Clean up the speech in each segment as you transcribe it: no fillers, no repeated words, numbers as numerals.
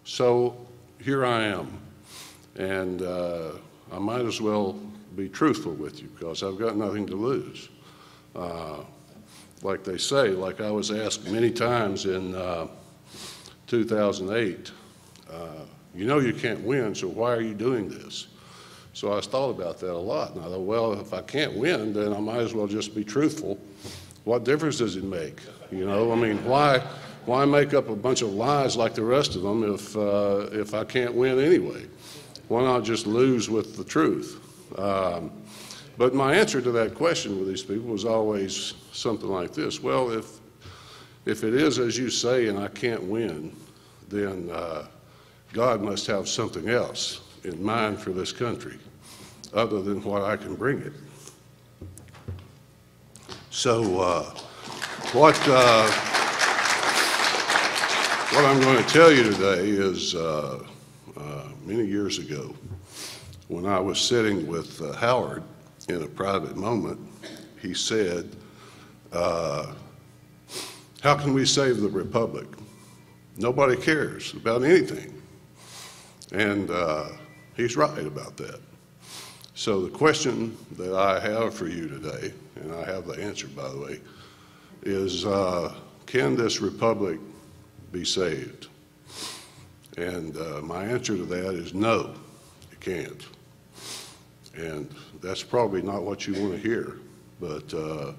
So here I am, and I might as well be truthful with you because I've got nothing to lose. Like they say, like I was asked many times in 2008, you know you can't win, so why are you doing this? So I thought about that a lot, and I thought, well, if I can't win, then I might as well just be truthful. What difference does it make? You know, I mean, why make up a bunch of lies like the rest of them if I can't win anyway? Why not just lose with the truth? But my answer to that question with these people was always something like this. Well, if it is as you say and I can't win, then God must have something else in mind for this country other than what I can bring it. So what I'm going to tell you today is many years ago when I was sitting with Howard in a private moment, he said, how can we save the Republic? Nobody cares about anything. And he's right about that. So the question that I have for you today, and I have the answer, by the way, is can this republic be saved? And my answer to that is no, it can't. And that's probably not what you want to hear, but the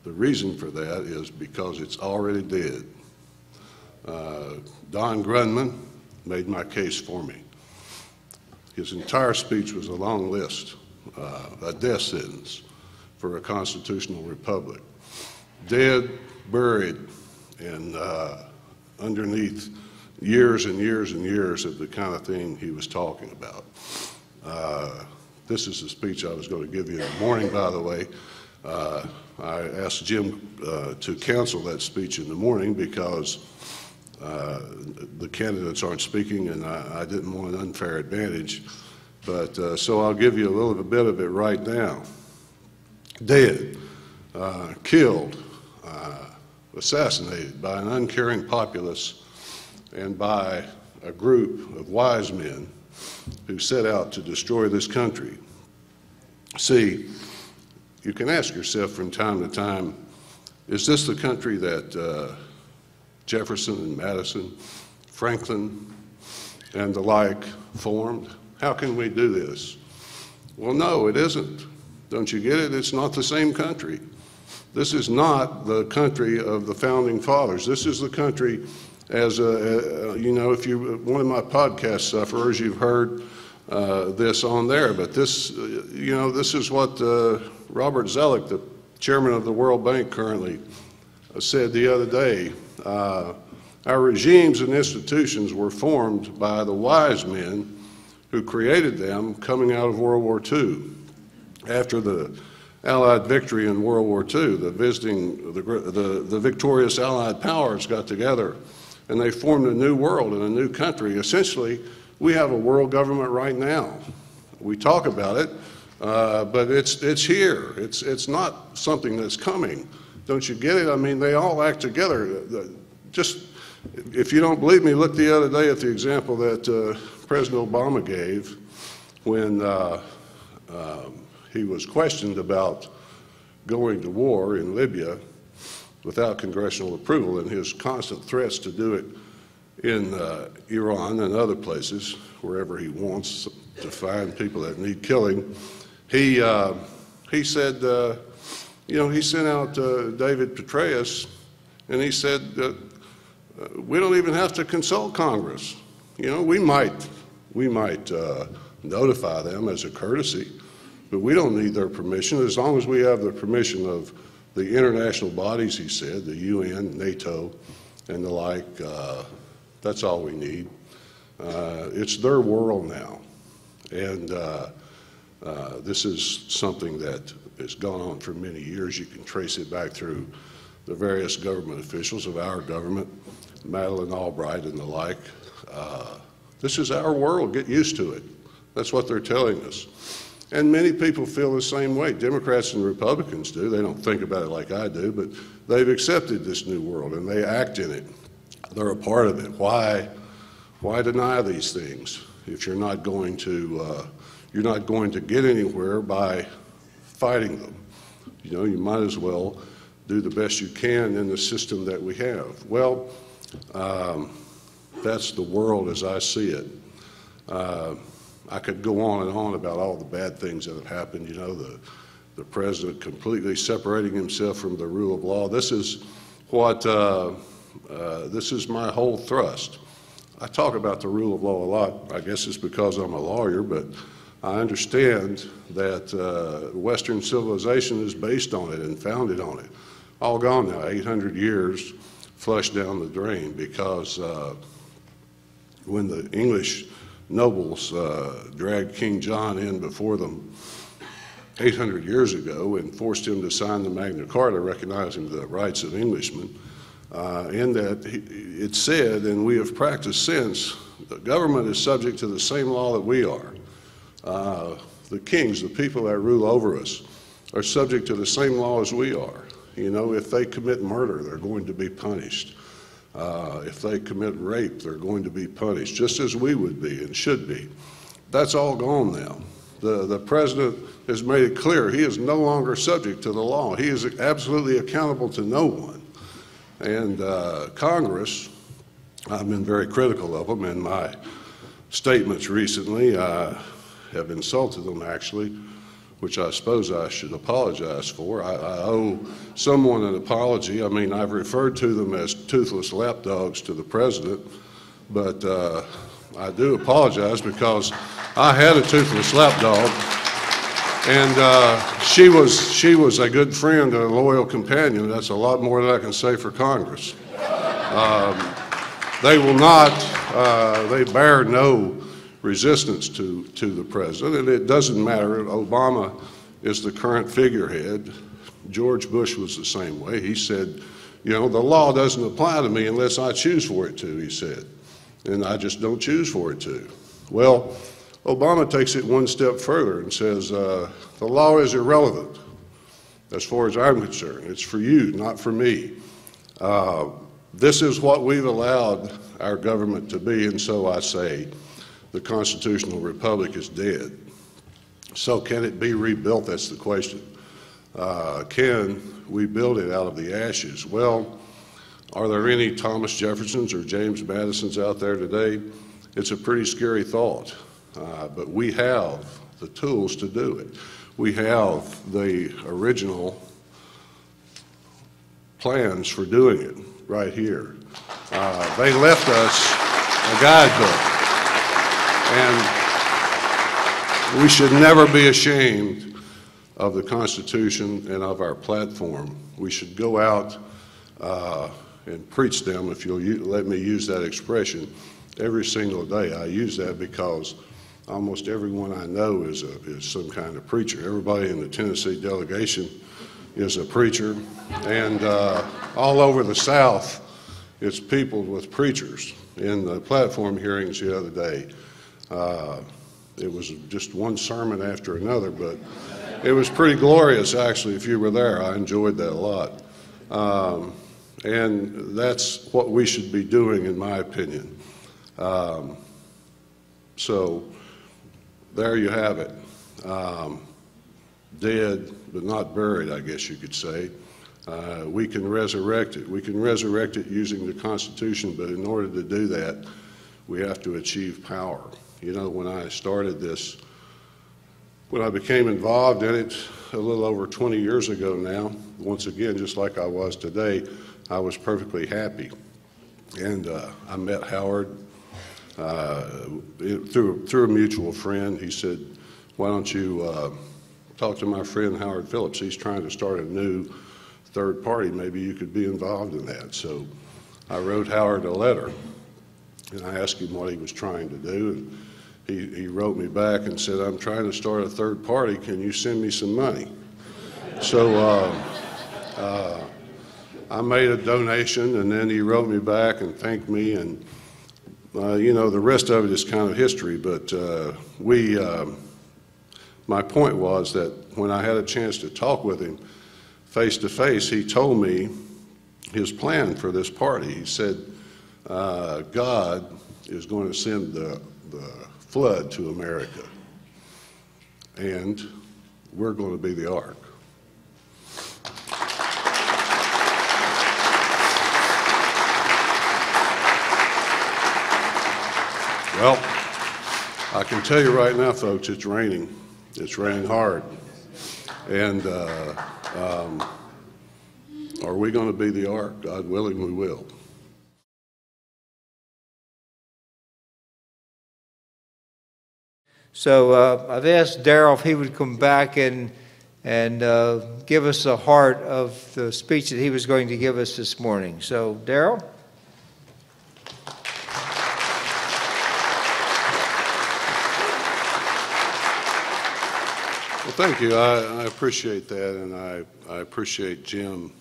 reason for that is because it's already dead. Don Grundmann made my case for me. His entire speech was a long list, a death sentence for a constitutional republic. Dead, buried, and underneath years and years and years of the kind of thing he was talking about. This is the speech I was going to give you in the morning, by the way. I asked Jim to cancel that speech in the morning because the candidates aren't speaking and I didn't want an unfair advantage. But so I'll give you a little bit of it right now. Dead, killed, assassinated by an uncaring populace and by a group of wise men who set out to destroy this country. See, you can ask yourself from time to time, is this the country that Jefferson and Madison, Franklin, and the like formed? How can we do this? Well, no, it isn't. Don't you get it? It's not the same country. This is not the country of the founding fathers. This is the country as you know, if you one of my podcast sufferers, you've heard this on there. But this, you know, this is what Robert Zoellick, the chairman of the World Bank currently, said the other day. Our regimes and institutions were formed by the wise men who created them coming out of World War II. After the Allied victory in World War II, the victorious Allied powers got together and they formed a new world and a new country. Essentially, we have a world government right now. We talk about it, but it's here. It's not something that's coming. Don't you get it? I mean, they all act together. Just, if you don't believe me, look the other day at the example that President Obama gave when he was questioned about going to war in Libya without congressional approval and his constant threats to do it in Iran and other places, wherever he wants to find people that need killing. He said, you know, he sent out David Petraeus, and he said, we don't even have to consult Congress. You know, we might notify them as a courtesy, but we don't need their permission. As long as we have the permission of the international bodies, he said, the UN, NATO, and the like, that's all we need. It's their world now. And this is something that has gone on for many years. You can trace it back through the various government officials of our government, Madeleine Albright and the like. This is our world. Get used to it. That's what they're telling us. And many people feel the same way. Democrats and Republicans do. They don't think about it like I do, but they've accepted this new world and they act in it. They're a part of it. Why Why deny these things if you're not going to get anywhere by fighting them? You know, you might as well do the best you can in the system that we have. Well, that's the world as I see it. I could go on and on about all the bad things that have happened. You know, the president completely separating himself from the rule of law. This is what this is my whole thrust. I talk about the rule of law a lot. I guess it's because I'm a lawyer, but I understand that Western civilization is based on it and founded on it. All gone now, 800 years flushed down the drain because when the English nobles dragged King John in before them 800 years ago and forced him to sign the Magna Carta recognizing the rights of Englishmen, in that it said, and we have practiced since, the government is subject to the same law that we are. The kings, the people that rule over us, are subject to the same law as we are. You know, if they commit murder, they're going to be punished. If they commit rape, they're going to be punished, just as we would be and should be. That's all gone now. The president has made it clear he is no longer subject to the law. He is absolutely accountable to no one. And Congress, I've been very critical of them in my statements recently. I have insulted them, actually, which I suppose I should apologize for. I owe someone an apology. I mean, I've referred to them as toothless lapdogs to the president, but I do apologize because I had a toothless lapdog, and she was a good friend and a loyal companion. That's a lot more than I can say for Congress. They will not, they bear no resistance to the president, and it doesn't matter. Obama is the current figurehead. George Bush was the same way. He said, you know, the law doesn't apply to me unless I choose for it to, he said, and I just don't choose for it to. Well, Obama takes it one step further and says, the law is irrelevant as far as I'm concerned. It's for you, not for me. This is what we've allowed our government to be, and so I say the constitutional republic is dead. So can it be rebuilt? That's the question. Can we build it out of the ashes? Well, are there any Thomas Jeffersons or James Madisons out there today? It's a pretty scary thought, but we have the tools to do it. We have the original plans for doing it right here. They left us a guidebook. And we should never be ashamed of the Constitution and of our platform. We should go out and preach them, if you'll let me use that expression, every single day. I use that because almost everyone I know is some kind of preacher. Everybody in the Tennessee delegation is a preacher, and all over the South, it's people with preachers. In the platform hearings the other day, it was just one sermon after another, but it was pretty glorious, actually, if you were there. I enjoyed that a lot. And that's what we should be doing, in my opinion. So there you have it. Dead, but not buried, I guess you could say. We can resurrect it. We can resurrect it using the Constitution, but in order to do that, we have to achieve power. You know, when I started this, when I became involved in it a little over 20 years ago now, once again, just like I was today, I was perfectly happy. And I met Howard through a mutual friend. He said, why don't you talk to my friend Howard Phillips? He's trying to start a new third party. Maybe you could be involved in that. So I wrote Howard a letter, and I asked him what he was trying to do. And he wrote me back and said, I'm trying to start a third party. Can you send me some money? So I made a donation, and then he wrote me back and thanked me. And, you know, the rest of it is kind of history. But my point was that when I had a chance to talk with him face to face, he told me his plan for this party. He said, God is going to send the flood to America, and we're going to be the ark. Well, I can tell you right now, folks, it's raining. It's raining hard. And are we going to be the ark? God willing, we will. So I've asked Darrell if he would come back and give us a heart of the speech that he was going to give us this morning. So, Darrell? Well, thank you. I appreciate that, and I appreciate Jim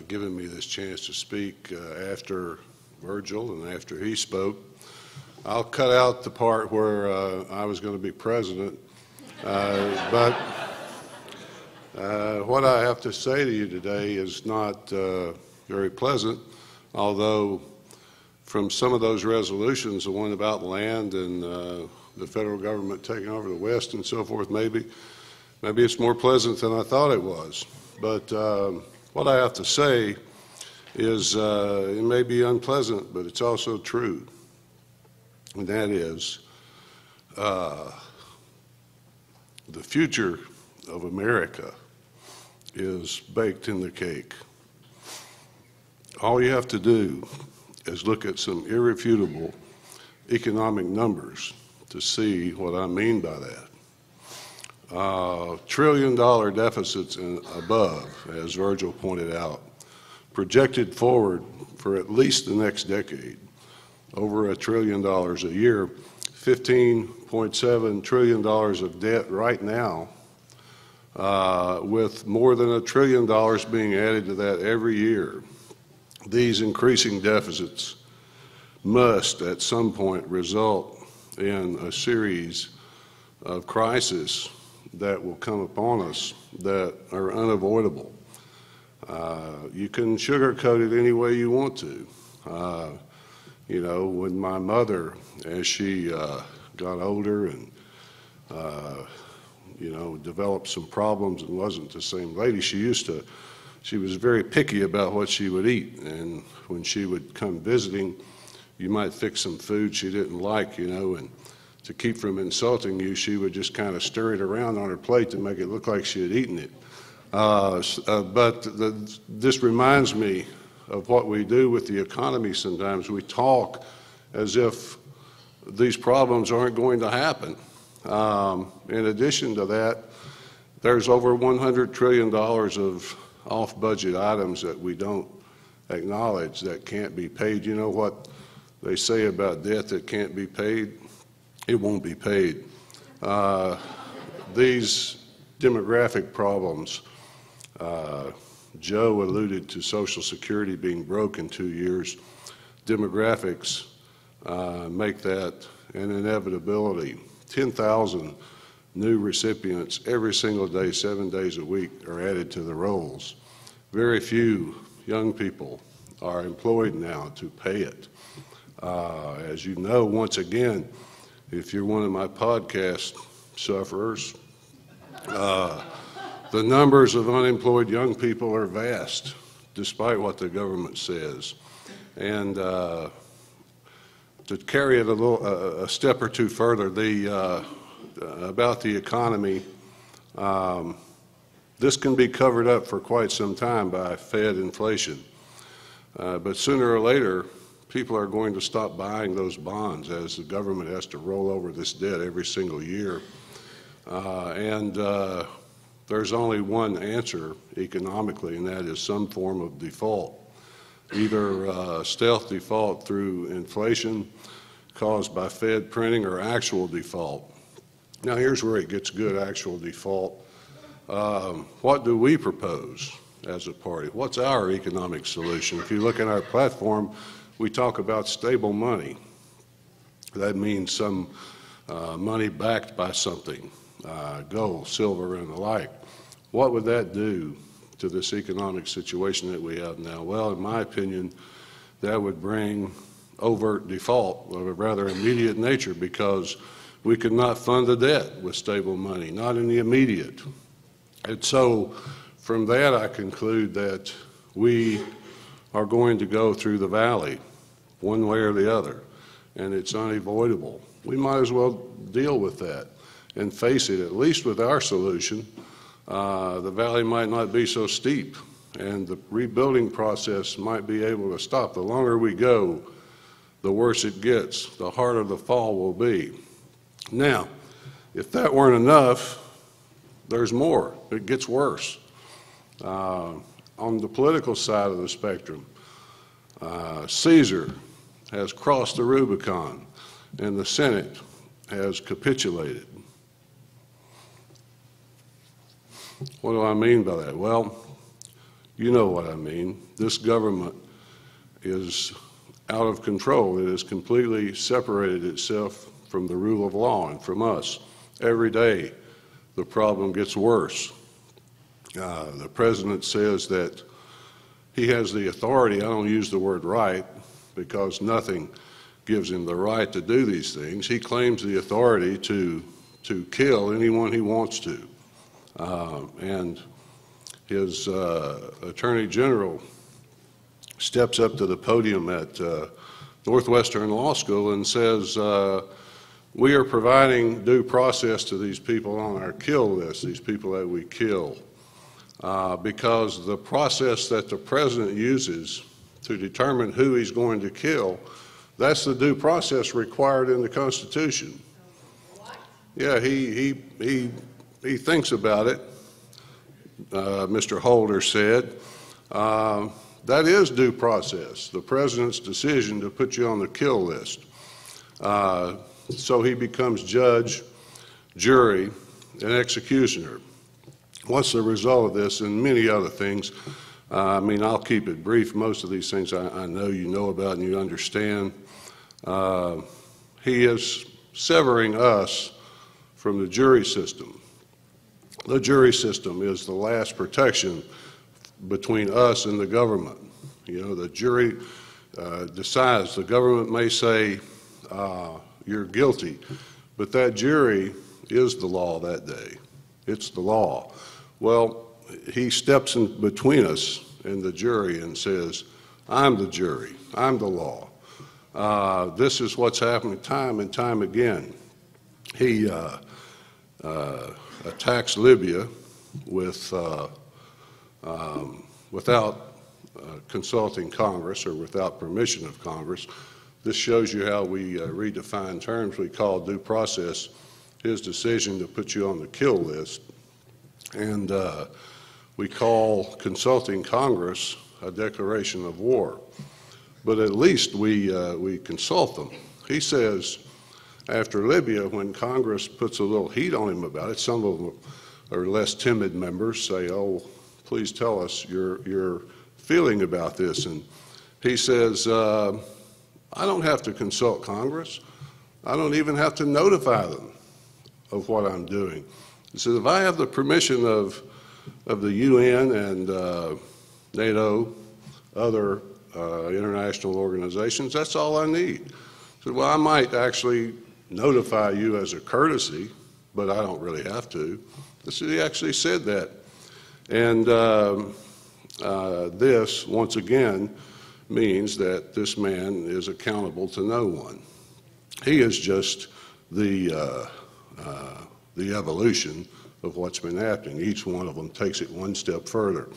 giving me this chance to speak after Virgil and after he spoke. I'll cut out the part where I was going to be president, but what I have to say to you today is not very pleasant, although from some of those resolutions, the one about land and the federal government taking over the West and so forth, maybe it's more pleasant than I thought it was. But what I have to say is it may be unpleasant, but it's also true. And that is the future of America is baked in the cake. All you have to do is look at some irrefutable economic numbers to see what I mean by that. Trillion-dollar deficits and above, as Virgil pointed out, projected forward for at least the next decade. Over $1 trillion a year, $15.7 trillion of debt right now, with more than $1 trillion being added to that every year. These increasing deficits must at some point result in a series of crises that will come upon us that are unavoidable. You can sugarcoat it any way you want to. You know, when my mother, as she got older and, you know, developed some problems and wasn't the same lady she was very picky about what she would eat. And when she would come visiting, you might fix some food she didn't like, you know, and to keep from insulting you, she would just kind of stir it around on her plate to make it look like she had eaten it. This reminds me of what we do with the economy sometimes. We talk as if these problems aren't going to happen. In addition to that, there's over $100 trillion of off-budget items that we don't acknowledge that can't be paid. You know what they say about debt that can't be paid? It won't be paid. These demographic problems, Joe alluded to Social Security being broke in 2 years. Demographics make that an inevitability. 10,000 new recipients every single day, 7 days a week, are added to the rolls. Very few young people are employed now to pay it. As you know, once again, if you're one of my podcast sufferers, the numbers of unemployed young people are vast, despite what the government says. And to carry it a step or two further, about the economy, this can be covered up for quite some time by Fed inflation. But sooner or later, people are going to stop buying those bonds as the government has to roll over this debt every single year. There's only one answer economically, and that is some form of default, either stealth default through inflation caused by Fed printing or actual default. Now here's where it gets good, actual default. What do we propose as a party? What's our economic solution? If you look at our platform, we talk about stable money. That means some money backed by something, gold, silver, and the like. What would that do to this economic situation that we have now? Well, in my opinion, that would bring overt default of a rather immediate nature because we could not fund the debt with stable money, not in the immediate. And so from that I conclude that we are going to go through the valley one way or the other, and it's unavoidable. We might as well deal with that and face it, at least with our solution. The valley might not be so steep, and the rebuilding process might be able to stop. The longer we go, the worse it gets, the harder the fall will be. Now, if that weren't enough, there's more. It gets worse. On the political side of the spectrum, Caesar has crossed the Rubicon, and the Senate has capitulated. What do I mean by that? Well, you know what I mean. This government is out of control. It has completely separated itself from the rule of law and from us. Every day, the problem gets worse. The president says that he has the authority. I don't use the word right because nothing gives him the right to do these things. He claims the authority to kill anyone he wants to. And his attorney general steps up to the podium at Northwestern Law School and says, we are providing due process to these people on our kill list, these people that we kill, because the process that the president uses to determine who he's going to kill, that's the due process required in the Constitution. What? Yeah, he thinks about it, Mr. Holder said. That is due process, the president's decision to put you on the kill list. So he becomes judge, jury, and executioner. What's the result of this and many other things? I mean, I'll keep it brief. Most of these things I know you know about and you understand. He is severing us from the jury system. The jury system is the last protection between us and the government. You know, the jury decides. The government may say, you're guilty, but that jury is the law that day. It's the law. Well, he steps in between us and the jury and says, I'm the jury, I'm the law. This is what's happening time and time again. He attacks Libya without consulting Congress or without permission of Congress. This shows you how we redefine terms we call due process, his decision to put you on the kill list. And we call consulting Congress a declaration of war. But at least we consult them. He says after Libya, when Congress puts a little heat on him about it, some of them are less timid members, say, oh, please tell us your feeling about this. And he says, I don't have to consult Congress. I don't even have to notify them of what I'm doing. He says, if I have the permission of the UN and NATO, other international organizations, that's all I need. He said, well, I might actually notify you as a courtesy, but I don't really have to. So he actually said that. And this, once again, means that this man is accountable to no one. He is just the evolution of what's been happening. Each one of them takes it one step further.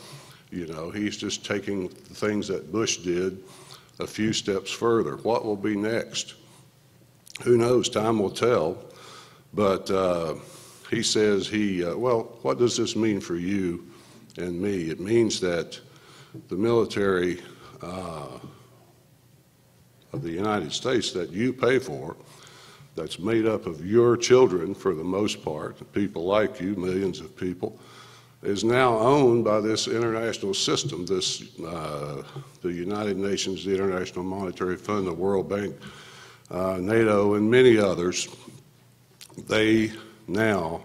You know, he's just taking the things that Bush did a few steps further. What will be next? Who knows? Time will tell. But he says well, what does this mean for you and me? It means that the military of the United States that you pay for, that's made up of your children for the most part, people like you, millions of people, is now owned by this international system, the United Nations, the International Monetary Fund, the World Bank, NATO, and many others. They now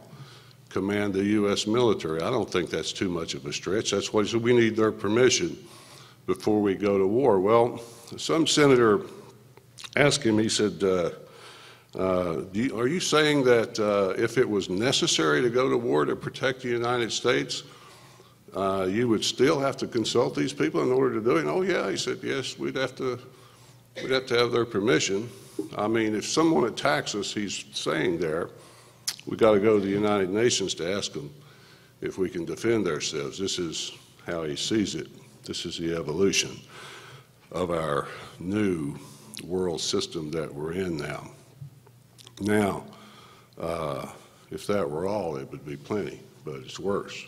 command the U.S. military. I don't think that's too much of a stretch. That's why we need their permission before we go to war. Well, some senator asked him, he said, are you saying that if it was necessary to go to war to protect the United States, you would still have to consult these people in order to do it? Oh, yeah. He said, yes, we'd have to have their permission. I mean, if someone attacks us, he's saying there, we got to go to the United Nations to ask them if we can defend ourselves. This is how he sees it. This is the evolution of our new world system that we're in now. Now, if that were all, it would be plenty, but it's worse.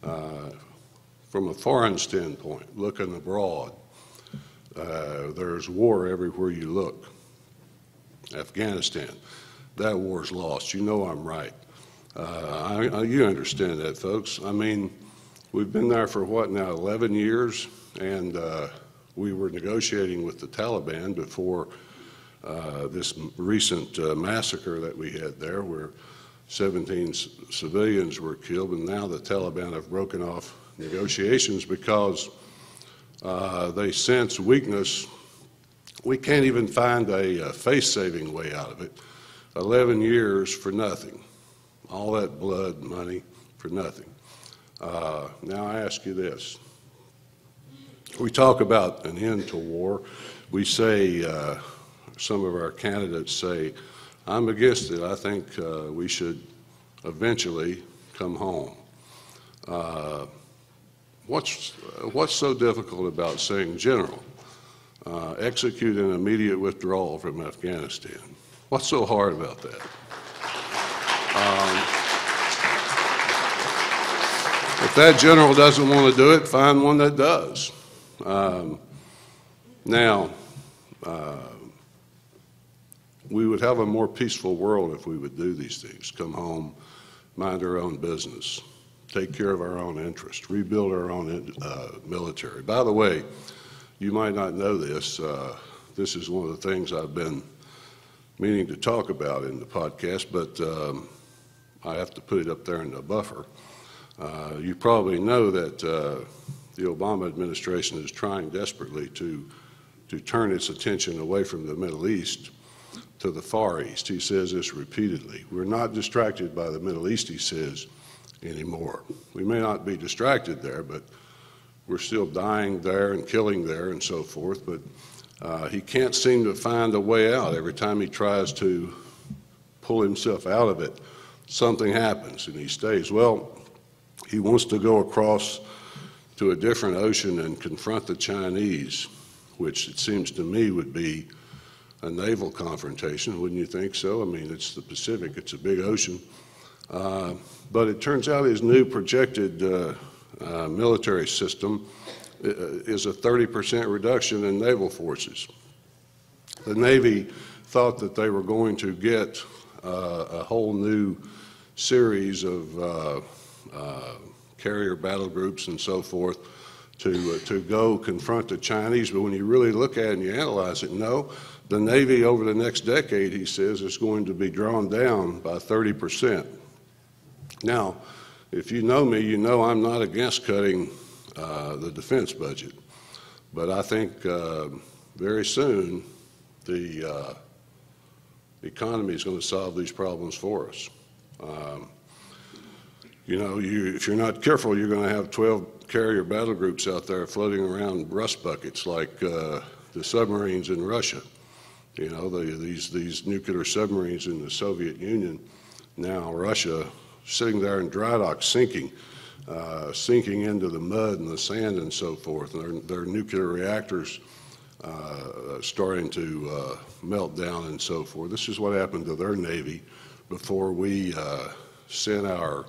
From a foreign standpoint, looking abroad, there's war everywhere you look. Afghanistan, that war's lost. You know I'm right. You understand that, folks. I mean, we've been there for what now, 11 years, and we were negotiating with the Taliban before this recent massacre that we had there, where 17 civilians were killed, and now the Taliban have broken off negotiations because they sense weakness. We can't even find a face-saving way out of it. 11 years for nothing. All that blood, money, for nothing. Now I ask you this. We talk about an end to war. We say, some of our candidates say, I'm against it. I think we should eventually come home. What's so difficult about saying, General, execute an immediate withdrawal from Afghanistan? What's so hard about that? If that general doesn't want to do it, find one that does. Now, we would have a more peaceful world if we would do these things. Come home, mind our own business, take care of our own interests, rebuild our own military. By the way, you might not know this. This is one of the things I've been meaning to talk about in the podcast, but I have to put it up there in the buffer. You probably know that the Obama administration is trying desperately to turn its attention away from the Middle East to the Far East. He says this repeatedly. We're not distracted by the Middle East, he says, anymore. We may not be distracted there, but we're still dying there and killing there and so forth, but he can't seem to find a way out. Every time he tries to pull himself out of it, something happens and he stays. Well, he wants to go across to a different ocean and confront the Chinese, which it seems to me would be a naval confrontation. Wouldn't you think so? I mean, it's the Pacific, it's a big ocean. But it turns out his new projected military system is a 30% reduction in naval forces. The Navy thought that they were going to get a whole new series of carrier battle groups and so forth to go confront the Chinese, but when you really look at it and you analyze it, no, the Navy over the next decade, he says, is going to be drawn down by 30%. Now, if you know me, you know I'm not against cutting the defense budget, but I think very soon the economy is going to solve these problems for us. You know, if you're not careful, you're going to have 12 carrier battle groups out there floating around rust buckets like the submarines in Russia. You know, these nuclear submarines in the Soviet Union, now Russia, sitting there in dry dock, sinking into the mud and the sand and so forth. And their nuclear reactors starting to melt down and so forth. This is what happened to their Navy before we sent our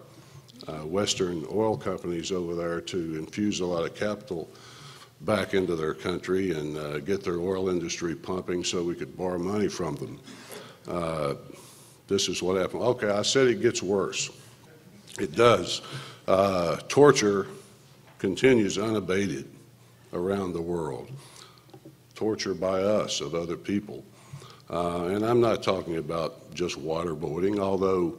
Western oil companies over there to infuse a lot of capital back into their country and get their oil industry pumping so we could borrow money from them. This is what happened. Okay, I said it gets worse. It does. Torture continues unabated around the world. Torture by us of other people. And I'm not talking about just waterboarding, although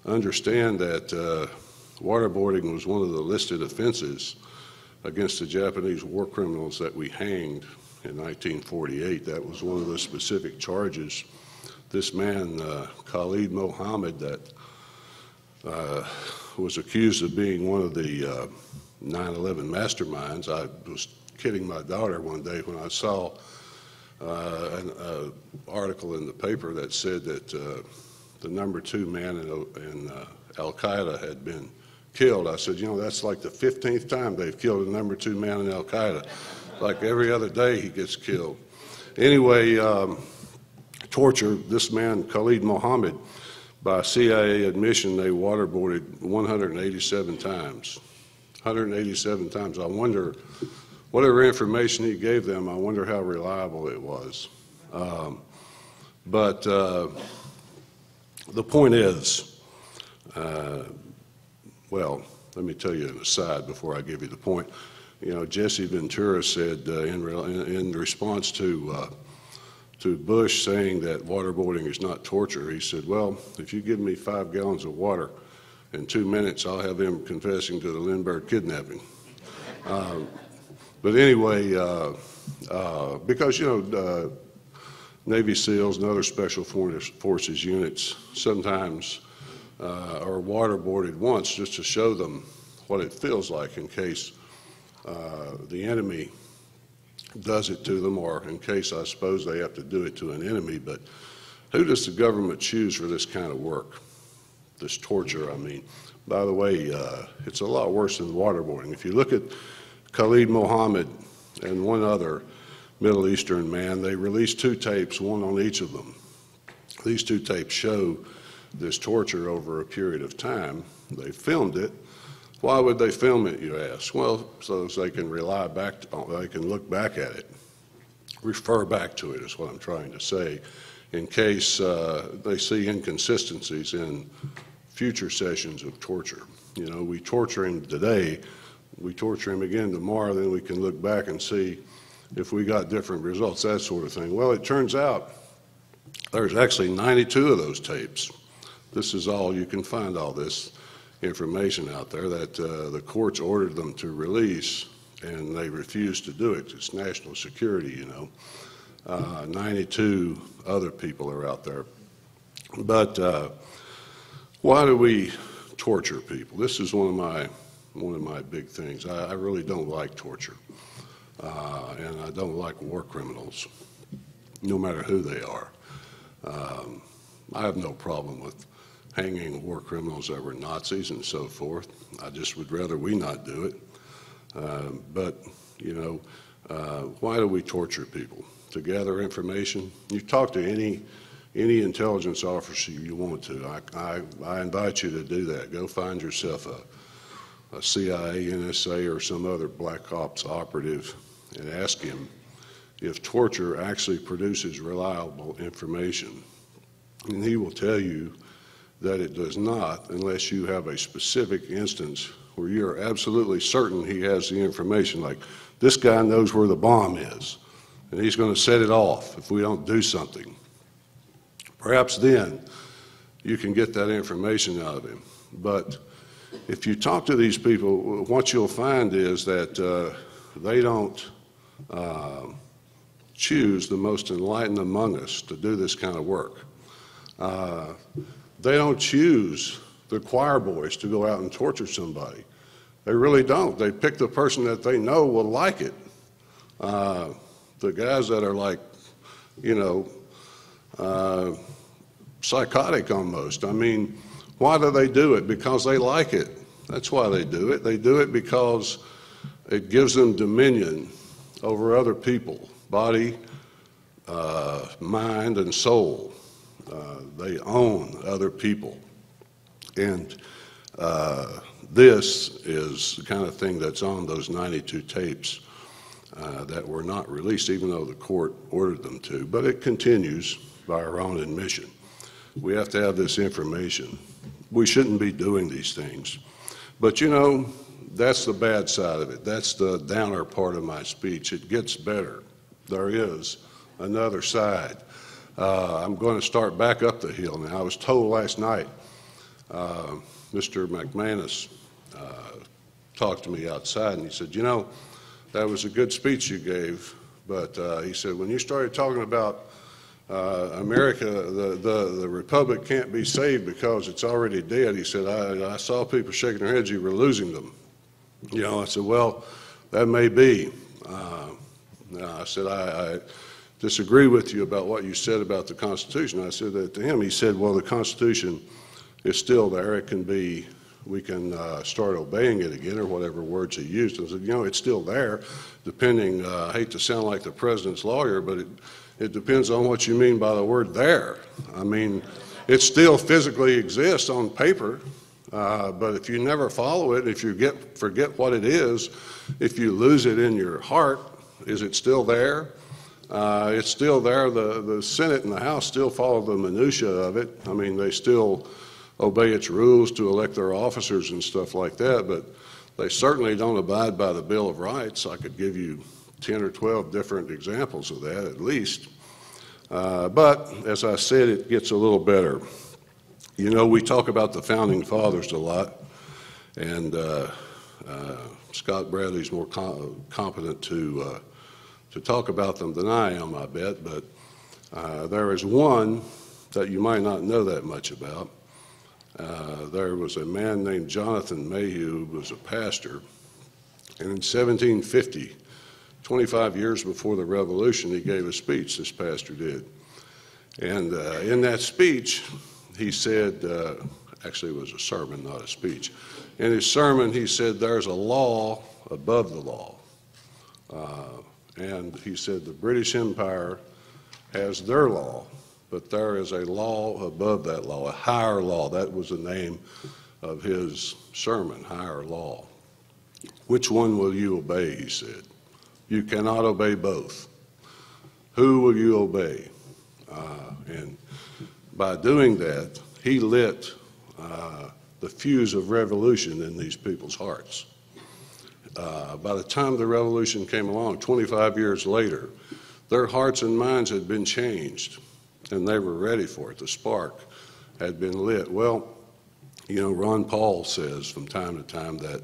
understand that waterboarding was one of the listed offenses against the Japanese war criminals that we hanged in 1948. That was one of the specific charges. This man, Khalid Mohammed, that was accused of being one of the 9/11 masterminds. I was kidding my daughter one day when I saw an article in the paper that said that the number 2 man in Al-Qaeda had been killed. I said, you know, that's like the 15th time they've killed a number 2 man in Al-Qaeda. Like every other day he gets killed. Anyway, torture, this man, Khalid Mohammed, by CIA admission, they waterboarded 187 times. 187 times. I wonder, whatever information he gave them, I wonder how reliable it was. But the point is, well, let me tell you an aside before I give you the point. You know, Jesse Ventura said in response to Bush saying that waterboarding is not torture, he said, well, if you give me 5 gallons of water, in 2 minutes I'll have him confessing to the Lindbergh kidnapping. But anyway, because, you know, Navy SEALs and other Special Forces units sometimes are waterboarded once just to show them what it feels like in case the enemy does it to them, or in case, I suppose, they have to do it to an enemy. But who does the government choose for this kind of work, this torture, I mean? By the way, it's a lot worse than waterboarding. If you look at Khalid Mohammed and one other Middle Eastern man, they released 2 tapes, one on each of them. These 2 tapes show this torture over a period of time. They filmed it. Why would they film it, you ask? Well, so they can they can look back at it, refer back to it is what I'm trying to say, in case they see inconsistencies in future sessions of torture. You know, we torture him today, we torture him again tomorrow, then we can look back and see if we got different results, that sort of thing. Well, it turns out there's actually 92 of those tapes. This is all, you can find all this information out there that the courts ordered them to release, and they refused to do it. It's national security, you know. 92 other people are out there. But why do we torture people? This is one of my big things. I really don't like torture, and I don't like war criminals, no matter who they are. I have no problem with hanging war criminals that were Nazis and so forth. I just would rather we not do it. But, you know, why do we torture people? To gather information? You talk to any intelligence officer you want to. I invite you to do that. Go find yourself a CIA, NSA, or some other black ops operative and ask him if torture actually produces reliable information. And he will tell you that it does not, unless you have a specific instance where you're absolutely certain he has the information, like this guy knows where the bomb is and he's going to set it off if we don't do something. Perhaps then you can get that information out of him. But if you talk to these people, what you'll find is that they don't choose the most enlightened among us to do this kind of work. They don't choose the choir boys to go out and torture somebody. They really don't. They pick the person that they know will like it. The guys that are like, you know, psychotic almost. I mean, why do they do it? Because they like it. That's why they do it. They do it because it gives them dominion over other people, body, mind, and soul. They own other people. And this is the kind of thing that's on those 92 tapes that were not released, even though the court ordered them to. But it continues by our own admission. We have to have this information. We shouldn't be doing these things. But you know, that's the bad side of it. That's the downer part of my speech. It gets better. There is another side. I'm going to start back up the hill now. I was told last night, Mr. McManus talked to me outside and he said, you know, that was a good speech you gave, But he said, when you started talking about America, the republic can't be saved because it's already dead, he said, I saw people shaking their heads, you were losing them. You know, I said, well, that may be. I said, I disagree with you about what you said about the Constitution. I said that to him. He said, well, the Constitution is still there. It can be, we can start obeying it again, or whatever words he used. I said, you know, it's still there, depending, I hate to sound like the president's lawyer, but it depends on what you mean by the word there. I mean, it still physically exists on paper, but if you never follow it, if you forget what it is, if you lose it in your heart, is it still there? It's still there. The Senate and the House still follow the minutia of it. I mean, they still obey its rules to elect their officers and stuff like that, but they certainly don't abide by the Bill of Rights. I could give you 10 or 12 different examples of that at least. But as I said, it gets a little better. You know, we talk about the Founding Fathers a lot, and Scott Bradley's more competent to talk about them than I am, I bet, but there is one that you might not know that much about. There was a man named Jonathan Mayhew who was a pastor, and in 1750, 25 years before the Revolution, he gave a speech, this pastor did. And in that speech, he said, actually it was a sermon, not a speech. In his sermon, he said, there's a law above the law. And he said the British Empire has their law, but there is a law above that law, a higher law. That was the name of his sermon, higher law. Which one will you obey, he said. You cannot obey both. Who will you obey? And by doing that, he lit the fuse of revolution in these people's hearts. By the time the revolution came along, 25 years later, their hearts and minds had been changed, and they were ready for it. The spark had been lit. Well, you know, Ron Paul says from time to time that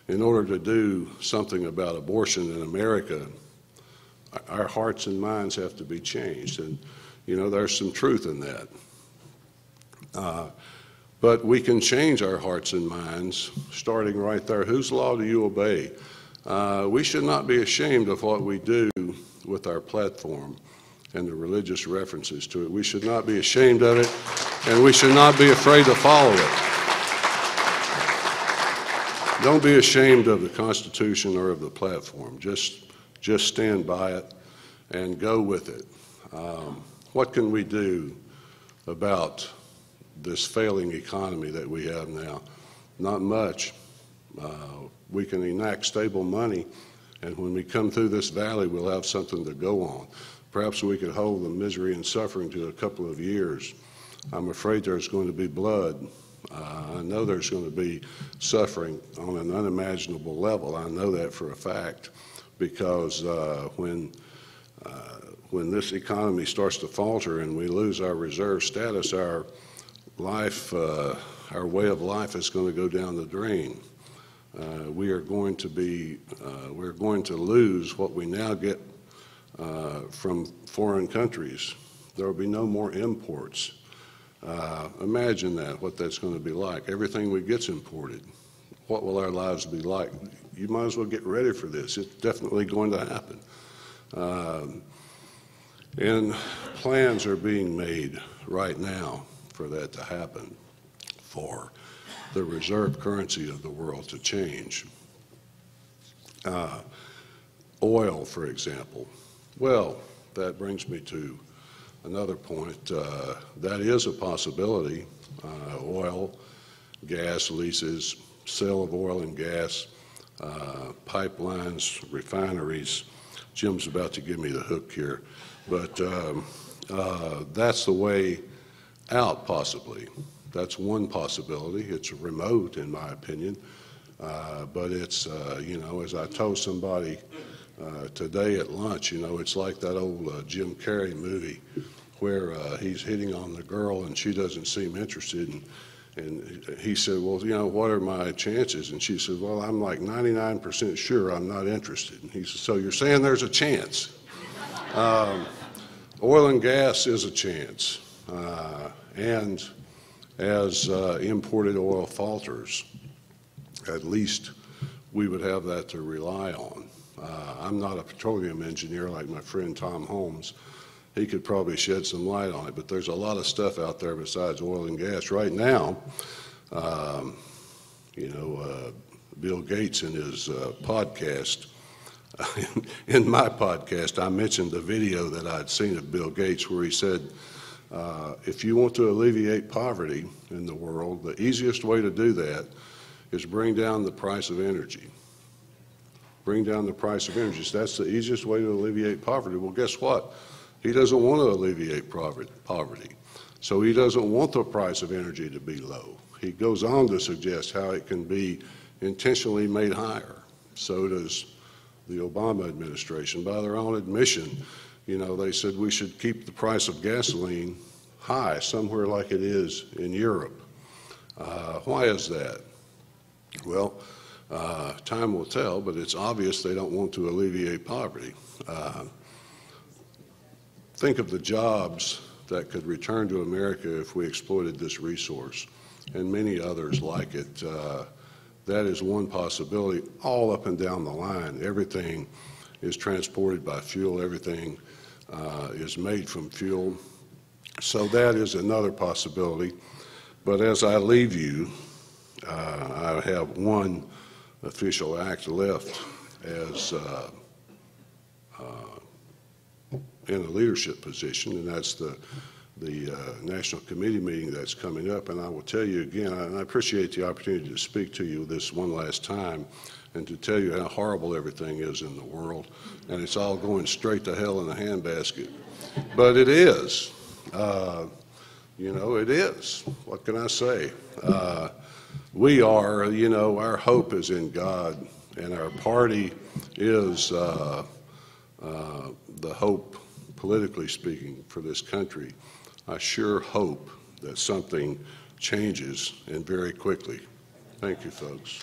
in order to do something about abortion in America, our hearts and minds have to be changed. And, you know, there's some truth in that. But we can change our hearts and minds starting right there. Whose law do you obey? We should not be ashamed of what we do with our platform and the religious references to it. We should not be ashamed of it, and we should not be afraid to follow it. Don't be ashamed of the Constitution or of the platform. Just stand by it and go with it. What can we do about this failing economy that we have now? Not much. We can enact stable money, and when we come through this valley, we'll have something to go on. Perhaps we could hold the misery and suffering to a couple of years. I'm afraid there's going to be blood. I know there's going to be suffering on an unimaginable level. I know that for a fact, because when this economy starts to falter and we lose our reserve status, our life, our way of life is going to go down the drain. We're going to lose what we now get from foreign countries. There will be no more imports. Imagine that, what that's going to be like. Everything we get's imported. What will our lives be like? You might as well get ready for this. It's definitely going to happen. And plans are being made right now for that to happen, for the reserve currency of the world to change. Oil, for example. Well, that brings me to another point. That is a possibility. Oil, gas leases, sale of oil and gas, pipelines, refineries. Jim's about to give me the hook here. But that's the way out, possibly. That's one possibility. It's remote, in my opinion. But it's, you know, as I told somebody today at lunch, you know, it's like that old Jim Carrey movie where he's hitting on the girl and she doesn't seem interested. And he said, well, you know, what are my chances? And she said, well, I'm like 99% sure I'm not interested. And he said, so you're saying there's a chance? Oil and gas is a chance, and as imported oil falters, at least we would have that to rely on. I'm not a petroleum engineer like my friend Tom Holmes. He could probably shed some light on it, but there's a lot of stuff out there besides oil and gas. Right now, Bill Gates in his podcast, in my podcast, I mentioned the video that I'd seen of Bill Gates where he said, if you want to alleviate poverty in the world, the easiest way to do that is bring down the price of energy. Bring down the price of energy. So that's the easiest way to alleviate poverty. Well, guess what? He doesn't want to alleviate poverty. So he doesn't want the price of energy to be low. He goes on to suggest how it can be intentionally made higher. So does the Obama administration. By their own admission, they said we should keep the price of gasoline high, somewhere like it is in Europe. Why is that? Well, time will tell, but it's obvious they don't want to alleviate poverty. Think of the jobs that could return to America if we exploited this resource, and many others like it. That is one possibility all up and down the line. Everything is transported by fuel. Everything is made from fuel. So that is another possibility. But as I leave you, I have one official act left as in a leadership position, and that's the National Committee meeting that's coming up. And I will tell you again, and I appreciate the opportunity to speak to you this one last time and to tell you how horrible everything is in the world, and it's all going straight to hell in a handbasket. But it is. It is. What can I say? We are, our hope is in God, and our party is the hope, politically speaking, for this country. I sure hope that something changes, and very quickly. Thank you, folks.